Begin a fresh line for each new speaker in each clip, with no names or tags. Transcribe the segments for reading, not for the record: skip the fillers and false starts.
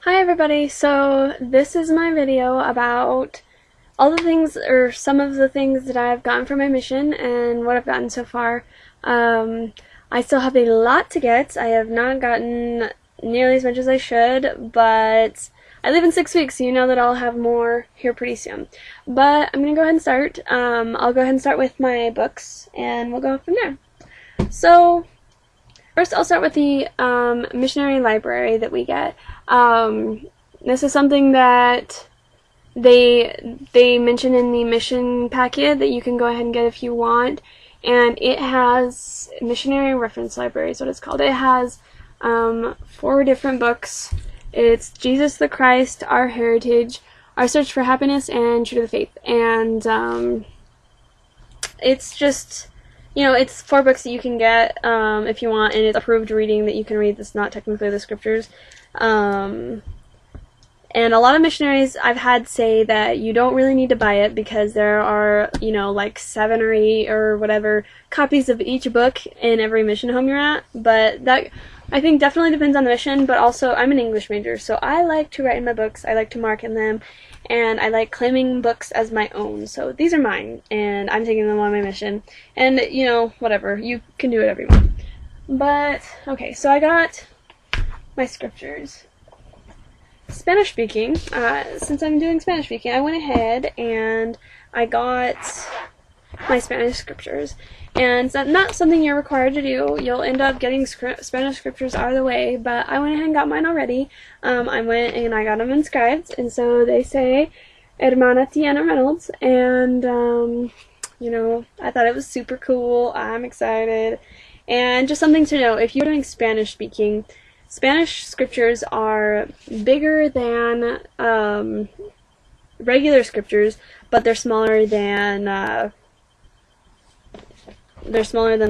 Hi everybody, so this is my video about all the things, or some of the things that I've gotten from my mission and what I've gotten so far. I still have a lot to get. I have not gotten nearly as much as I should, but I leave in 6 weeks, so you know that I'll have more here pretty soon. But I'm going to go ahead and start. I'll go ahead and start with my books, and we'll go from there. So, first, I'll start with the missionary library that we get. This is something that they mention in the mission packet that you can go ahead and get if you want, and it has missionary reference library is what it's called. It has 4 different books. It's Jesus the Christ, Our Heritage, Our Search for Happiness, and True to the Faith. And it's just, you know, it's 4 books that you can get if you want, and it's approved reading that you can read that's not technically the scriptures. And a lot of missionaries I've had say that you don't really need to buy it because there are, you know, like 7 or 8 or whatever copies of each book in every mission home you're at. But that, I think, definitely depends on the mission, but also I'm an English major, so I like to write in my books, I like to mark in them, and I like claiming books as my own. So these are mine, and I'm taking them on my mission. And, you know, whatever, you can do whatever you want. But, okay, so I got my scriptures. Spanish speaking, since I'm doing Spanish speaking, I went ahead and I got my Spanish scriptures. And it's not something you're required to do. You'll end up getting Spanish scriptures out of the way, but I went ahead and got mine already. I went and I got them inscribed, and so they say Hermana Tiana Reynolds, and you know, I thought it was super cool. I'm excited. And just something to know, if you're doing Spanish speaking, Spanish scriptures are bigger than regular scriptures, but they're smaller than the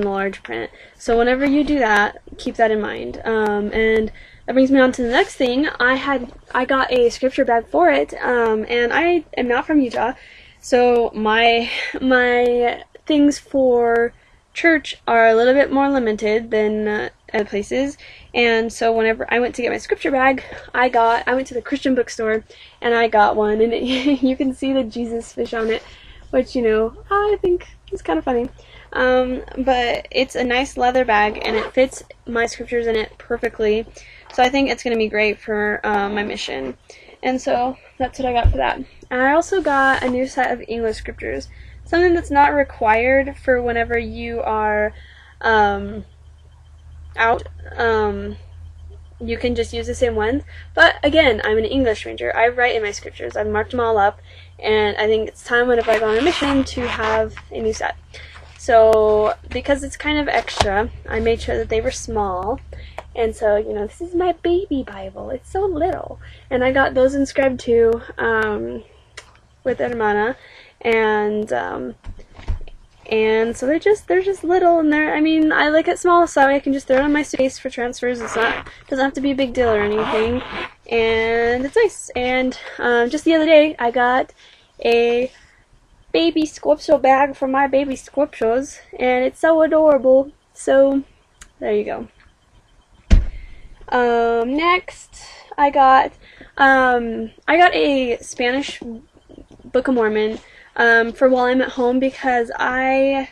large print. So whenever you do that, keep that in mind. And that brings me on to the next thing. I got a scripture bag for it, and I am not from Utah, so my things for church are a little bit more limited than other places. And so whenever I went to get my scripture bag, I went to the Christian bookstore and I got one, and you can see the Jesus fish on it, which, you know, I think is kind of funny. But it's a nice leather bag and it fits my scriptures in it perfectly. So I think it's going to be great for my mission. And so that's what I got for that. And I also got a new set of English scriptures. Something that's not required for whenever you are out. You can just use the same ones. But again, I'm an English major. I write in my scriptures. I've marked them all up. And I think it's time whenever I go on a mission to have a new set. So because it's kind of extra, I made sure that they were small. And so, you know, this is my baby Bible. It's so little. And I got those inscribed too, with Hermana. And so they're just little, and I mean, I like it small so I can just throw it on my suitcase for transfers. Doesn't have to be a big deal or anything, and it's nice. And just the other day I got a baby scripture bag for my baby scriptures, and it's so adorable. So there you go. Next I got a Spanish Book of Mormon for while I'm at home, because I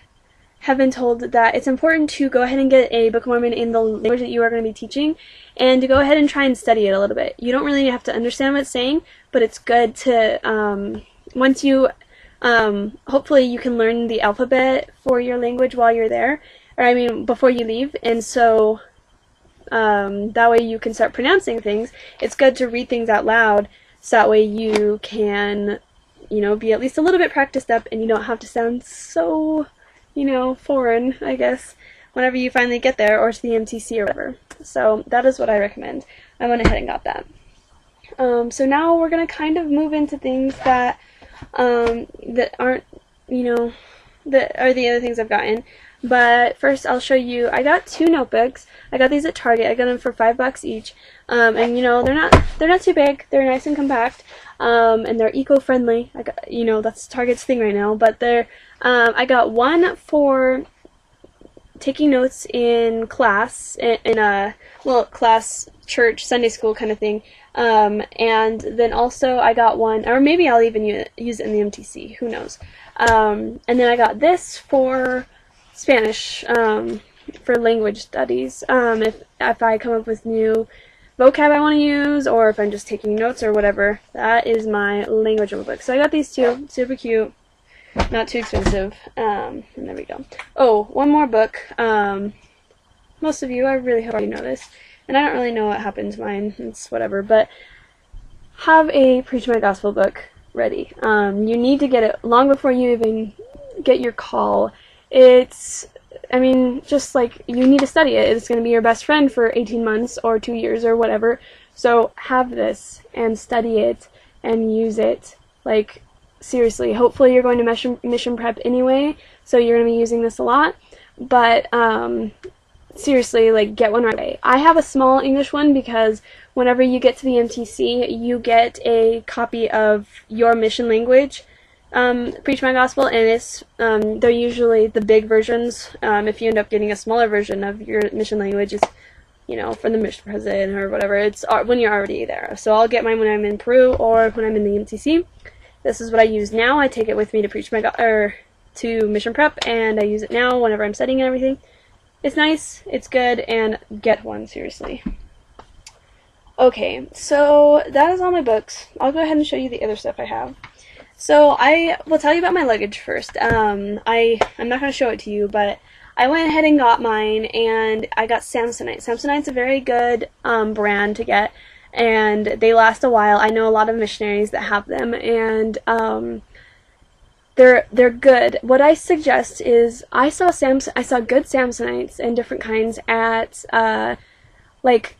have been told that it's important to go ahead and get a Book of Mormon in the language that you are going to be teaching, and to go ahead and try and study it a little bit. You don't really have to understand what it's saying, but it's good to, once you, hopefully you can learn the alphabet for your language while you're there, or I mean before you leave, and so that way you can start pronouncing things. It's good to read things out loud, so that way you can, you know, be at least a little bit practiced up, and you don't have to sound so, you know, foreign, I guess, whenever you finally get there, or to the MTC or whatever. So that is what I recommend. I went ahead and got that. So now we're going to kind of move into things that, that aren't, you know, that are the other things I've gotten. But first I'll show you, I got 2 notebooks. I got these at Target. I got them for $5 each. And you know, they're not too big. They're nice and compact. And they're eco-friendly. I got, you know, that's Target's thing right now. But they're, I got one for taking notes in class, in a, well, class, church, Sunday school kind of thing. And then also I got one, or maybe I'll even use it in the MTC, who knows. And then I got this for Spanish, for language studies, if I come up with new vocab I want to use, or if I'm just taking notes or whatever. That is my language book. So I got these two, super cute, not too expensive, and there we go. Oh, one more book. Most of you, I really hope you know this, and I don't really know what happened to mine, it's whatever, but have a Preach My Gospel book ready. You need to get it long before you even get your call. It's, I mean, just like, you need to study it. It's going to be your best friend for 18 months or 2 years or whatever. So have this and study it and use it. Like, seriously, hopefully you're going to mission prep anyway, so you're going to be using this a lot. But seriously, like, get one right away. I have a small English one because whenever you get to the MTC, you get a copy of your mission language, Preach My Gospel, and it's, they're usually the big versions. If you end up getting a smaller version of your mission language, it's, you know, from the mission president or whatever, it's when you're already there. So I'll get mine when I'm in Peru or when I'm in the MTC. This is what I use now. I take it with me to to mission prep, and I use it now whenever I'm studying and everything. It's nice, it's good, and get one, seriously. Okay, so that is all my books. I'll go ahead and show you the other stuff I have. So I will tell you about my luggage first. I'm not going to show it to you, but I went ahead and got mine, and I got Samsonite. Samsonite's a very good brand to get, and they last a while. I know a lot of missionaries that have them, and they're good. What I suggest is, I saw good Samsonites and different kinds at like,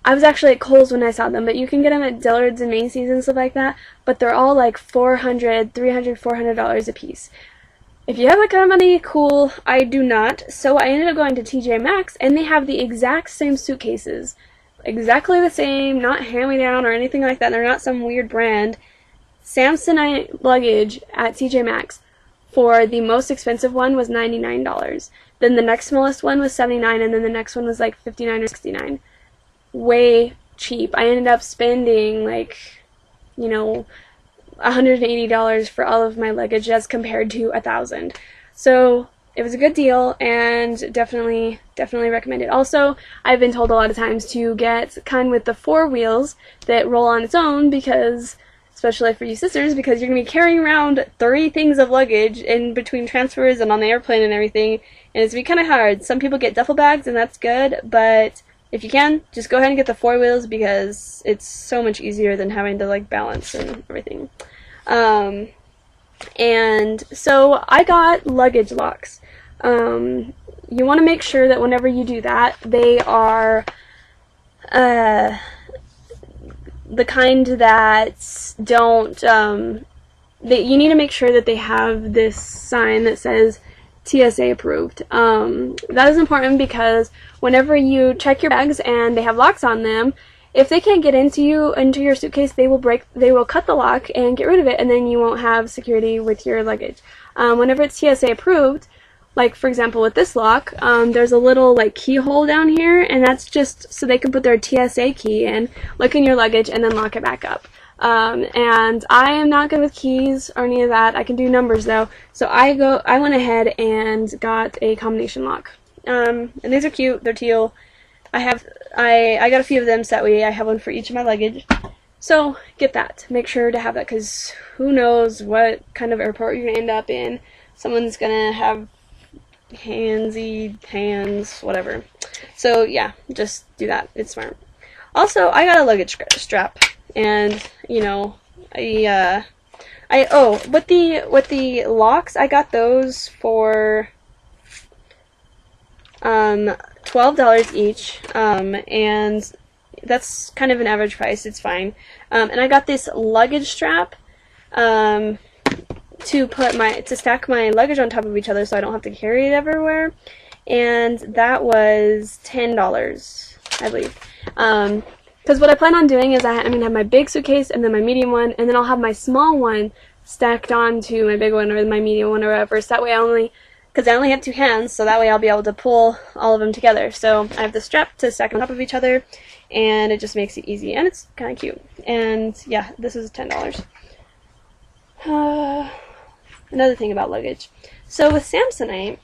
I was actually at Kohl's when I saw them, but you can get them at Dillard's and Macy's and stuff like that, but they're all like $400, $400 a piece. If you have that kind of money, cool. I do not. So I ended up going to TJ Maxx, and they have the exact same suitcases. Exactly the same, not hand-me-down or anything like that. They're not some weird brand. Samsonite luggage at TJ Maxx for the most expensive one was $99. Then the next smallest one was $79, and then the next one was like $59 or $69. Way cheap. I ended up spending like, you know, $180 for all of my luggage as compared to $1,000. So it was a good deal, and definitely recommend it. Also, I've been told a lot of times to get kind with the 4 wheels that roll on its own, because, especially for you sisters, because you're going to be carrying around 30 things of luggage in between transfers and on the airplane and everything, and it's going to be kind of hard. Some people get duffel bags, and that's good, but if you can, just go ahead and get the 4 wheels, because it's so much easier than having to like balance and everything. And so I got luggage locks. You want to make sure that whenever you do that, they are the kind that don't, you need to make sure that they have this sign that says TSA approved. That is important, because whenever you check your bags and they have locks on them, if they can't get into your suitcase, they will cut the lock and get rid of it, and then you won't have security with your luggage. Whenever it's TSA approved, like for example with this lock, there's a little like keyhole down here, and that's just so they can put their TSA key in, look in your luggage, and then lock it back up. And I am not good with keys or any of that. I can do numbers though, so I went ahead and got a combination lock. And these are cute. They're teal. I got a few of them, so that way I have one for each of my luggage. So get that. Make sure to have that, because who knows what kind of airport you're gonna end up in. Someone's gonna have hands, whatever. So yeah, just do that. It's smart. Also, I got a luggage strap, and you know, with the locks, I got those for $12 each, and that's kind of an average price. It's fine. And I got this luggage strap to stack my luggage on top of each other, so I don't have to carry it everywhere, and that was $10, I believe. Because what I plan on doing is I'm gonna have my big suitcase and then my medium one, and then I'll have my small one stacked onto my big one or my medium one or whatever, so that way I only because I only have 2 hands, so that way I'll be able to pull all of them together. So I have the strap to stack on top of each other, and it just makes it easy, and it's kind of cute. And yeah, this is $10. Another thing about luggage. So with Samsonite,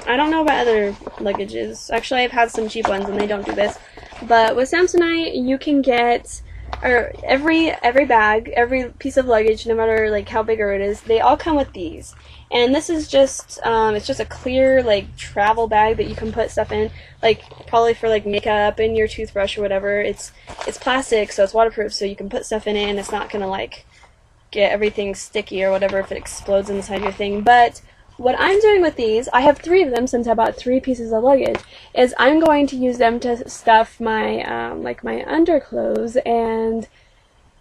I don't know about other luggages. Actually, I've had some cheap ones and they don't do this. But with Samsonite, you can get, or every bag, every piece of luggage, no matter like how big or it is, they all come with these. And this is just, it's just a clear like travel bag that you can put stuff in, like probably for like makeup and your toothbrush or whatever. It's plastic, so it's waterproof, so you can put stuff in it and it's not gonna like get everything sticky or whatever if it explodes inside your thing. But what I'm doing with these, I have 3 of them since I bought 3 pieces of luggage, is I'm going to use them to stuff my like my underclothes and,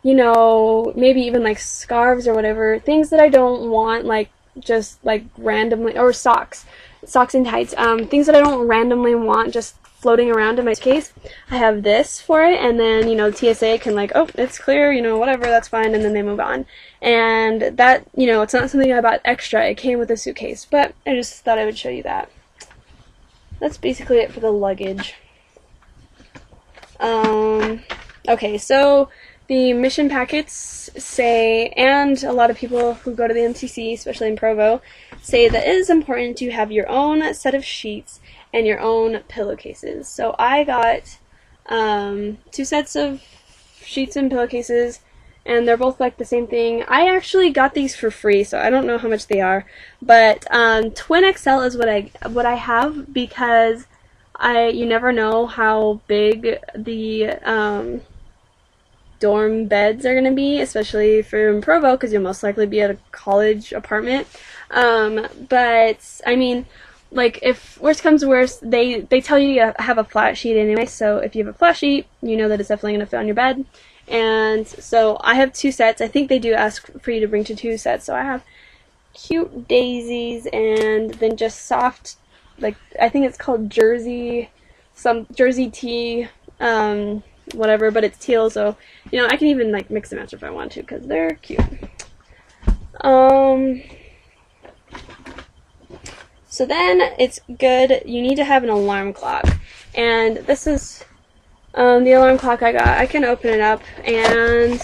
you know, maybe even like scarves or whatever, things that I don't want like just like randomly, or socks and tights, things that I don't randomly want just floating around in my case. I have this for it, and then, you know, TSA can like, oh, it's clear, you know, whatever, that's fine, and then they move on. And that, you know, it's not something I bought extra, it came with a suitcase, but I just thought I would show you that. That's basically it for the luggage. Okay, so the mission packets say, and a lot of people who go to the MCC, especially in Provo, say that it is important to have your own set of sheets and your own pillowcases. So I got 2 sets of sheets and pillowcases, and they're both like the same thing. I actually got these for free, so I don't know how much they are, but Twin XL is what I have, because you never know how big the dorm beds are gonna be, especially for in Provo, because you'll most likely be at a college apartment. But I mean, like, if worst comes to worst, they tell you to have a flat sheet anyway, so if you have a flat sheet, you know that it's definitely going to fit on your bed. And so I have 2 sets. I think they do ask for you to bring to 2 sets, so I have cute daisies, and then just soft, like, I think it's called jersey, some jersey tee, whatever, but it's teal, so, you know, I can even, like, mix and match if I want to, because they're cute. So then it's good, you need to have an alarm clock, and this is the alarm clock I got. I can open it up, and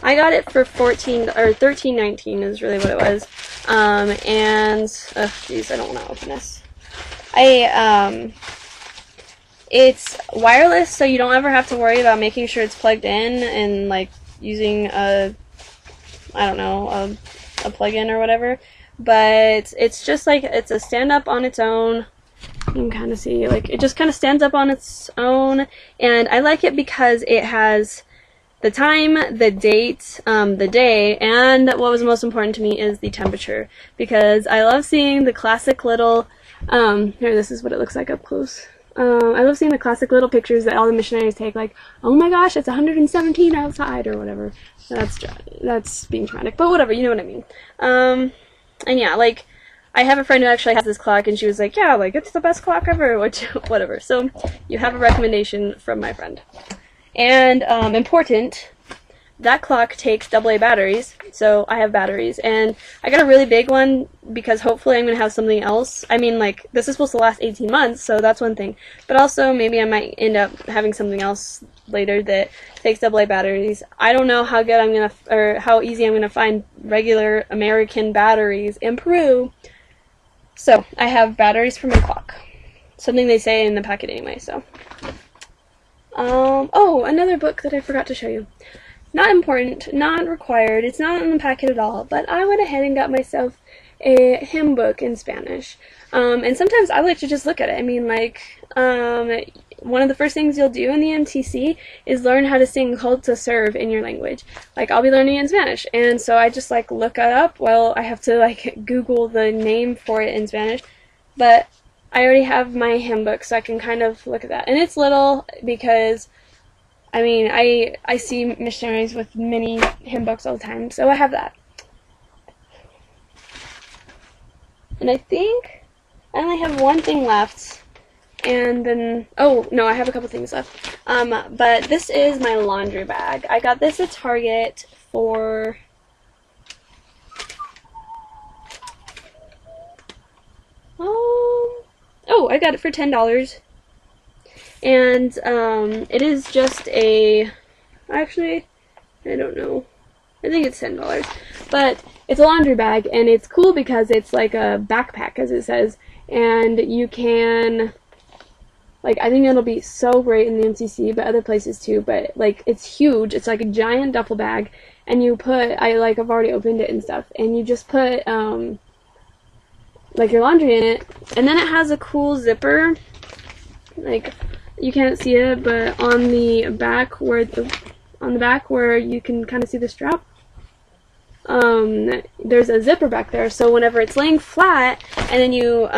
I got it for $13.19 is really what it was. And geez, I don't want to open this. It's wireless, so you don't ever have to worry about making sure it's plugged in and like using a, I don't know, a plug-in or whatever. But it's just like, it's a stand-up on its own. You can kind of see, like, it just kind of stands up on its own. And I like it because it has the time, the date, the day, and what was most important to me is the temperature. Because I love seeing the classic little, here, this is what it looks like up close. I love seeing the classic little pictures that all the missionaries take, like, oh my gosh, it's 117 outside, or whatever. That's being dramatic, but whatever, you know what I mean. And yeah, like, I have a friend who actually has this clock, and she was like, yeah, like, it's the best clock ever, which, whatever. So, you have a recommendation from my friend. And, important, that clock takes AA batteries, so I have batteries, and I got a really big one because hopefully I'm going to have something else. I mean, like, this is supposed to last 18 months, so that's one thing, but also maybe I might end up having something else later that takes AA batteries. I don't know how good I'm going to, or how easy I'm going to find regular American batteries in Peru, so I have batteries for my clock. Something they say in the packet anyway, so. Oh, another book that I forgot to show you. Not important, not required, it's not in the packet at all, but I went ahead and got myself a hymn book in Spanish. And sometimes I like to just look at it. I mean, like, one of the first things you'll do in the MTC is learn how to sing Call to Serve in your language. Like, I'll be learning in Spanish, and so I just, like, look it up. Well, I have to, like, Google the name for it in Spanish, but I already have my hymn book, so I can kind of look at that. And it's little because, I mean, I see missionaries with mini hymn books all the time, so I have that. And I think I only have one thing left, and then, oh, no, I have a couple things left. But this is my laundry bag. I got this at Target for Oh, I got it for $10. And it is just a, actually, I don't know, I think it's $10, but it's a laundry bag, and it's cool because it's like a backpack, as it says, and you can, like, I think it'll be so great in the MCC, but other places too, but, like, it's huge. It's like a giant duffel bag, and you put, I've already opened it and stuff, and you just put, like, your laundry in it, and then it has a cool zipper, like, you can't see it, but on the back where you can kind of see the strap, there's a zipper back there, so whenever it's laying flat, and then you,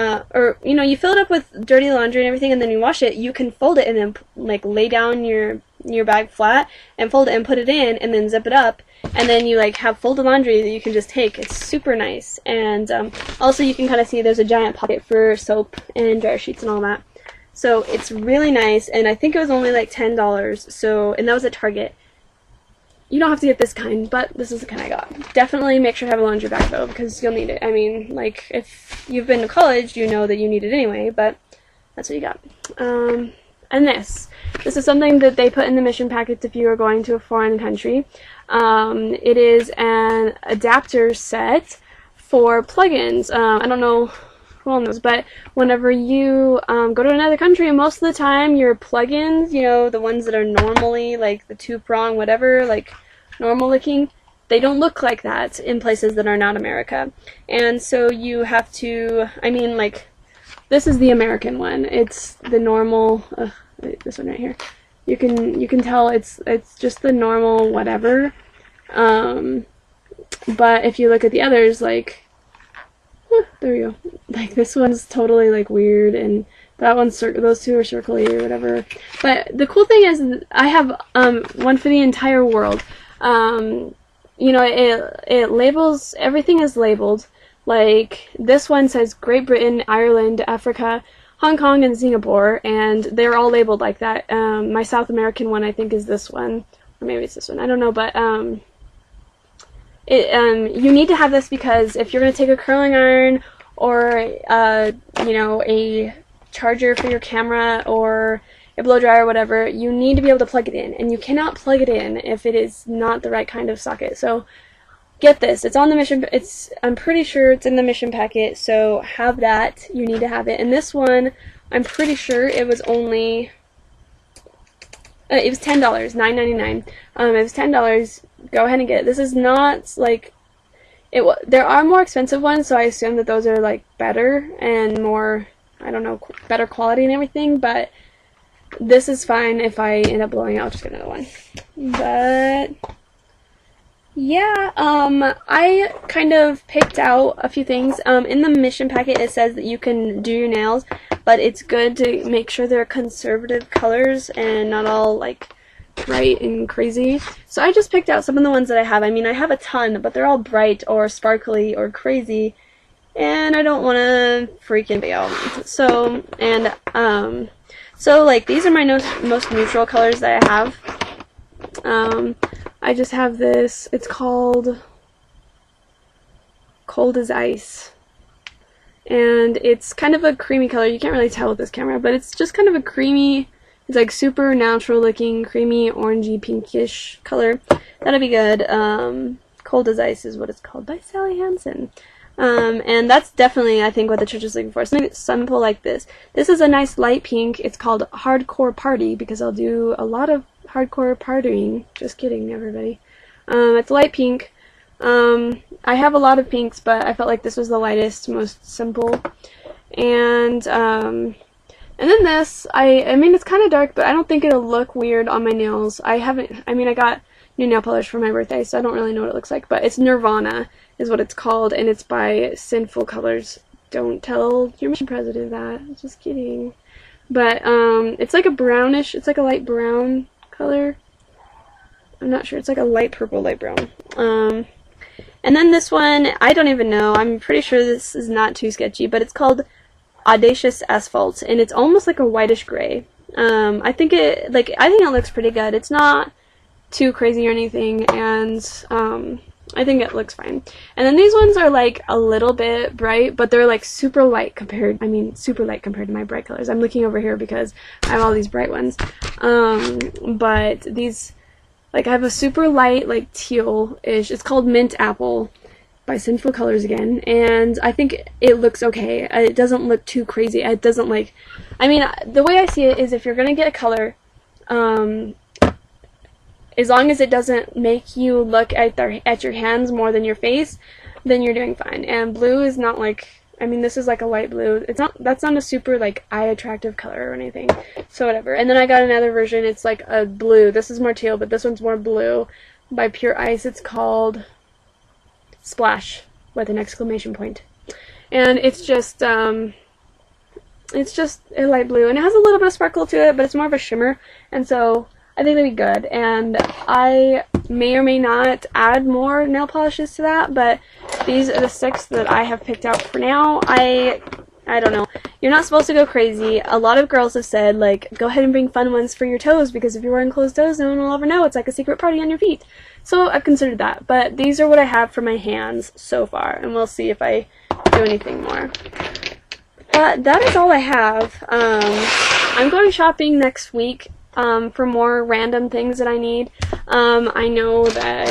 you fill it up with dirty laundry and everything, and then you wash it, you can fold it and then, like, lay down your bag flat, and fold it and put it in, and then zip it up, and then you, like, have folded laundry that you can just take. It's super nice, and, also you can kind of see there's a giant pocket for soap and dryer sheets and all that. So it's really nice, and I think it was only like $10, so, and that was at Target. You don't have to get this kind, but this is the kind I got. Definitely make sure to have a laundry bag, though, because you'll need it. I mean, like, if you've been to college, you know that you need it anyway, but that's what you got. And this is something that they put in the mission packets if you are going to a foreign country. It is an adapter set for plugins. I don't know who all knows, but whenever you go to another country, most of the time your plugins, you know, the ones that are normally like the 2-prong whatever, like normal looking, they don't look like that in places that are not America. And so you have to, I mean, like, this is the American one. It's the normal, this one right here. You can tell it's just the normal whatever. But if you look at the others, like, there we go. Like, this one's totally, like, weird, and that one's, those two are circly or whatever. But the cool thing is, I have, one for the entire world. You know, it labels, everything is labeled. Like, this one says Great Britain, Ireland, Africa, Hong Kong, and Singapore, and they're all labeled like that. My South American one, I think, is this one. Or maybe it's this one. I don't know, but, you need to have this because if you're going to take a curling iron or, you know, a charger for your camera or a blow dryer or whatever, you need to be able to plug it in, and you cannot plug it in if it is not the right kind of socket. So get this. It's on the mission. I'm pretty sure it's in the mission packet, so have that. You need to have it. And this one, I'm pretty sure it was only, it was $10, $9.99. It was $10. Go ahead and get it. This is not like there are more expensive ones, so I assume that those are like better and more, I don't know, better quality and everything, but this is fine. If I end up blowing out, I'll just get another one. But yeah, I kind of picked out a few things. In the mission packet it says that you can do your nails, but it's good to make sure they're conservative colors and not all like bright and crazy. So I just picked out some of the ones that I have. I mean, I have a ton, but they're all bright or sparkly or crazy, and I don't want to freak anybody out. So, and, so like these are my most neutral colors that I have. I just have this, it's called Cold as Ice, and it's kind of a creamy color. You can't really tell with this camera, but it's just kind of a creamy, it's like super natural looking, creamy, orangey, pinkish color. That'll be good. Cold as Ice is what it's called, by Sally Hansen. And that's definitely, I think, what the church is looking for. Something simple like this. This is a nice light pink. It's called Hardcore Party, because I'll do a lot of hardcore partying. Just kidding, everybody. It's light pink. I have a lot of pinks, but I felt like this was the lightest, most simple. And then this, I mean, it's kind of dark, but I don't think it'll look weird on my nails. I got new nail polish for my birthday, so I don't really know what it looks like, but it's Nirvana is what it's called, and it's by Sinful Colors. Don't tell your mission president that. Just kidding. But, it's like a brownish, it's like a light brown color. I'm not sure, it's like a light purple, light brown. And then this one, I don't even know, I'm pretty sure this is not too sketchy, but it's called Audacious Asphalt, and it's almost like a whitish gray. I think it looks pretty good. It's not too crazy or anything, and I think it looks fine. And then these ones are like a little bit bright, but they're like super light compared, super light compared to my bright colors. I'm looking over here because I have all these bright ones. But these, like I have a super light, like teal-ish. It's called Mint Apple by Sinful Colors again. And I think it looks okay. It doesn't look too crazy. It doesn't like, the way I see it is if you're going to get a color, as long as it doesn't make you look at your hands more than your face, then you're doing fine. And blue is not like, this is like a light blue. That's not a super like eye attractive color or anything. So whatever. And then I got another version. It's like a blue. This is more teal, but this one's more blue by Pure Ice. It's called Splash with an exclamation point. And it's just a light blue, and it has a little bit of sparkle to it, but it's more of a shimmer. And so I think that'd be good, and I may or may not add more nail polishes to that, but these are the 6 that I have picked out for now. I don't know. You're not supposed to go crazy. A lot of girls have said, like, go ahead and bring fun ones for your toes, because if you're wearing closed toes, no one will ever know. It's like a secret party on your feet. So I've considered that, but these are what I have for my hands so far, and we'll see if I do anything more. But that is all I have. I'm going shopping next week. For more random things that I need. I know that,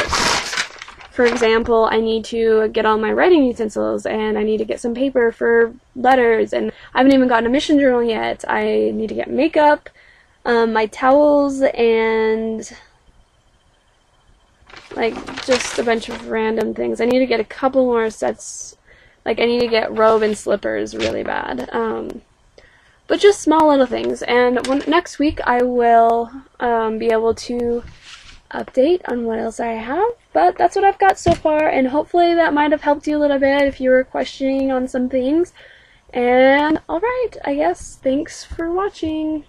for example, I need to get all my writing utensils, and I need to get some paper for letters, and I haven't even gotten a mission journal yet. I need to get makeup, my towels, and like just a bunch of random things. I need to get a couple more sets, like I need to get robe and slippers really bad. But just small little things, and next week I will be able to update on what else I have, but that's what I've got so far, and hopefully that might have helped you a little bit if you were questioning on some things. And alright, I guess, thanks for watching.